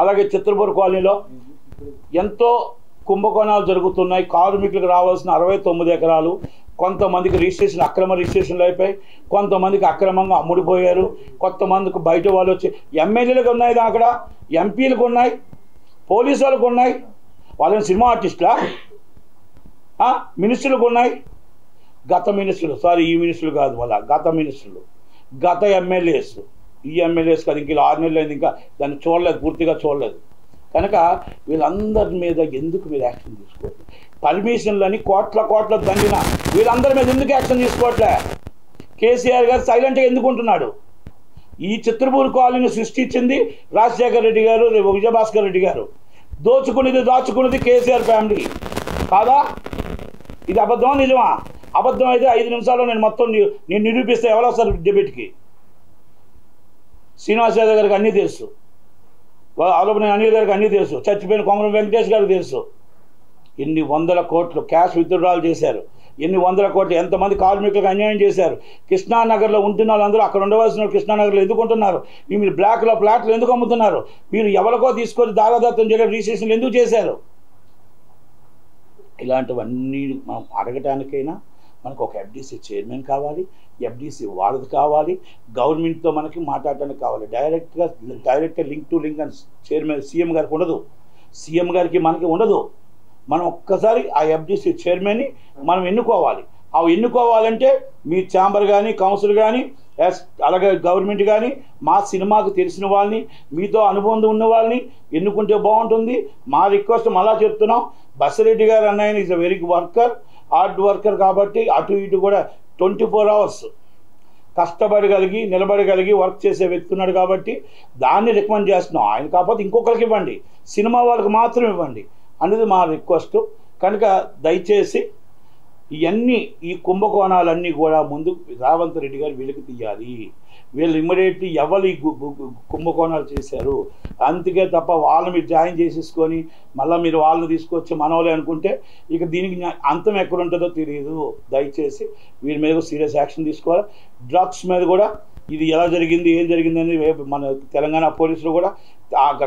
అలాగే చిత్రపూర్ కాలనీలో ఎంతో కుంభకోణాలు జరుగుతున్నాయి. కార్మికులకు రావాల్సిన 69 ఎకరాలు కొంతమందికి రిజిస్ట్రేషన్ అక్రమ రిజిస్ట్రేషన్లు అయిపోయి, కొంతమందికి అక్రమంగా అమ్ముడిపోయారు, కొంతమందికి బయట వాళ్ళు వచ్చి ఎమ్మెల్యేలకు ఉన్నాయి, అక్కడ ఎంపీలకు ఉన్నాయి, పోలీసు వాళ్ళకు ఉన్నాయి. వాళ్ళని సినిమా ఆర్టిస్టులా? మినిస్టర్లకు ఉన్నాయి. గత మినిస్టర్లు, సారీ ఈ మినిస్టర్లు కాదు, వాళ్ళ గత మినిస్టర్లు, గత ఎమ్మెల్యేస్, ఈ ఎమ్మెల్యేస్ కాదు, ఇంక 6 నెలలు అయింది, ఇంకా దాన్ని చూడలేదు, పూర్తిగా చూడలేదు. కనుక వీళ్ళందరి మీద ఎందుకు మీరు యాక్షన్ తీసుకోవట్లేదు? పర్మిషన్లని కోట్ల దండిన వీళ్ళందరి మీద ఎందుకు యాక్షన్ తీసుకోవట్లే? కేసీఆర్ గారు సైలెంట్గా ఎందుకు ఉంటున్నాడు? ఈ చిత్రపూర్ కాలనీని సృష్టించింది రాజశేఖర రెడ్డి గారు, విజయభాస్కర్ రెడ్డి గారు. దాచుకున్నది కేసీఆర్ ఫ్యామిలీ కాదా? ఇది అబద్ధమా నిజమా? అబద్ధం అయితే 5 నిమిషాల్లో నేను మొత్తం నేను నిరూపిస్తే ఎవరో సార్ డిబేట్కి. శ్రీనివాస్ యాదవ్ గారికి అన్నీ తెలుసు, ఆలోపన అనిల్ గారికి అన్నీ తెలుసు, చచ్చిపోయిన కొమరం వెంకటేష్ గారికి తెలుసు. ఎన్ని వందల కోట్లు క్యాష్ విత్డ్రాల్ చేశారు, ఎన్ని వందల కోట్లు ఎంతమంది కార్మికులకు అన్యాయం చేశారు. కృష్ణానగర్లో ఉంటున్న వాళ్ళందరూ అక్కడ ఉండవలసిన కృష్ణానగర్లో ఎందుకు ఉంటున్నారు? మీరు బ్లాక్లో ఫ్లాట్లు ఎందుకు అమ్ముతున్నారు? మీరు ఎవరికో తీసుకొని దాగదత్తం చేయడం రిజిస్ట్రేషన్లు ఎందుకు చేశారు? ఇలాంటివన్నీ మనం అడగటానికైనా మనకు ఒక ఎఫ్డీసీ చైర్మన్ కావాలి, ఎఫ్డీసీ వార్డు కావాలి, గవర్నమెంట్తో మనకి మాట్లాడటానికి కావాలి. డైరెక్ట్గా లింక్ టు లింక్ అని చైర్మన్ సీఎం గారికి ఉండదు, సీఎం గారికి మనకి ఉండదు. మనం ఒక్కసారి ఆ ఎఫ్డీసీ చైర్మన్ని మనం ఎన్నుకోవాలి. అవి ఎన్నుకోవాలంటే మీ ఛాంబర్ కానీ, కౌన్సిల్ కానీ, అలాగే గవర్నమెంట్ కానీ మా సినిమాకు తెలిసిన వాళ్ళని, మీతో అనుబంధం ఉన్న వాళ్ళని ఎన్నుకుంటే బాగుంటుంది. మా రిక్వెస్ట్ మళ్ళా చెప్తున్నాం, బసిరెడ్డి గారు అన్నయ్య is a very worker, hard worker. కాబట్టి అటు ఇటు కూడా 24 hours కష్టపడగలిగి నిలబడగలిగి వర్క్ చేసే వ్యక్తి ఉన్నాడు. కాబట్టి దాన్ని రికమెండ్ చేస్తున్నాం. ఆయన కాకపోతే ఇంకొకరికి ఇవ్వండి, సినిమా వాళ్ళకి మాత్రం ఇవ్వండి అనేది మా రిక్వెస్ట్. కనుక దయచేసి ఇవన్నీ ఈ కుంభకోణాలన్నీ కూడా ముందు రేవంత్ రెడ్డి గారు వీళ్ళకి తీయాలి. వీళ్ళు ఇమ్మీడియట్లీ ఎవరు ఈ కుంభకోణాలు చేశారు అందుకే తప్ప వాళ్ళని మీరు జాయిన్ చేసేసుకొని మళ్ళీ మీరు వాళ్ళని తీసుకొచ్చి మనవలే అనుకుంటే ఇక దీనికి అంతం ఎక్కడ ఉంటుందో తెలియదు. దయచేసి వీరి మీద సీరియస్ యాక్షన్ తీసుకోవాలి. డ్రగ్స్ మీద కూడా ఇది ఎలా జరిగింది, ఏం జరిగిందని మన తెలంగాణ పోలీసులు కూడా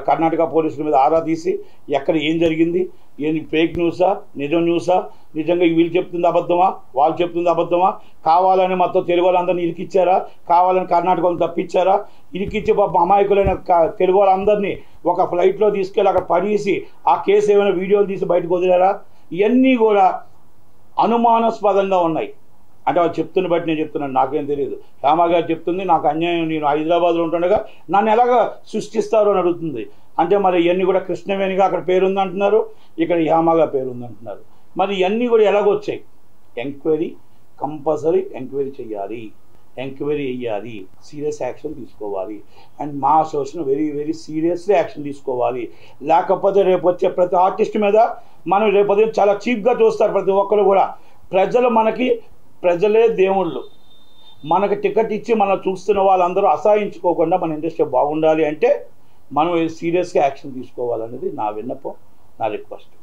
కర్ణాటక పోలీసుల మీద ఆరా తీసి ఎక్కడ ఏం జరిగింది, ఏంది ఫేక్ న్యూసా, నిజం న్యూసా, నిజంగా వీళ్ళు చెప్తుంది అబద్ధమా, వాళ్ళు చెప్తుంది అబద్ధమా, కావాలని మొత్తం తెలుగు వాళ్ళందరినీ ఇరికిచ్చారా, కావాలని కర్ణాటక వాళ్ళని తప్పించారా, ఇరికిచ్చి పాప అమాయకులైన తెలుగు వాళ్ళందరినీ ఒక ఫ్లైట్లో తీసుకెళ్ళి అక్కడ పడేసి ఆ కేసు ఏమైనా వీడియోలు తీసి బయటకు వదిలేరా, ఇవన్నీ కూడా అనుమానాస్పదంగా ఉన్నాయి. అంటే వాళ్ళు చెప్తున్న బట్టి నేను చెప్తున్నాను, నాకేం తెలియదు. హేమ గారు చెప్తుంది నాకు అన్యాయం, నేను హైదరాబాద్లో ఉంటుండగా నన్ను ఎలాగ సృష్టిస్తారు అని అడుగుతుంది. అంటే మరి ఇవన్నీ కూడా కృష్ణవేణిగా అక్కడ పేరుంది అంటున్నారు, ఇక్కడ హేమగా పేరుంది అంటున్నారు. మరి ఇవన్నీ కూడా ఎలాగొచ్చాయి? ఎంక్వైరీ కంపల్సరీ ఎంక్వైరీ చేయాలి, ఎంక్వైరీ చేయాలి, సీరియస్ యాక్షన్ తీసుకోవాలి. అండ్ మా association very very seriously action తీసుకోవాలి. లేకపోతే రేపు వచ్చే ప్రతి ఆర్టిస్ట్ మీద మనం రేపు చాలా చీప్గా చూస్తారు ప్రతి ఒక్కరు కూడా. ప్రజలే దేవుళ్ళు. మనకు టికెట్ ఇచ్చి మనం చూస్తున్న వాళ్ళందరూ అసహించుకోకుండా మన ఇండస్ట్రీ బాగుండాలి అంటే మనం సీరియస్గా యాక్షన్ తీసుకోవాలనేది నా విన్నపం, నా రిక్వెస్ట్.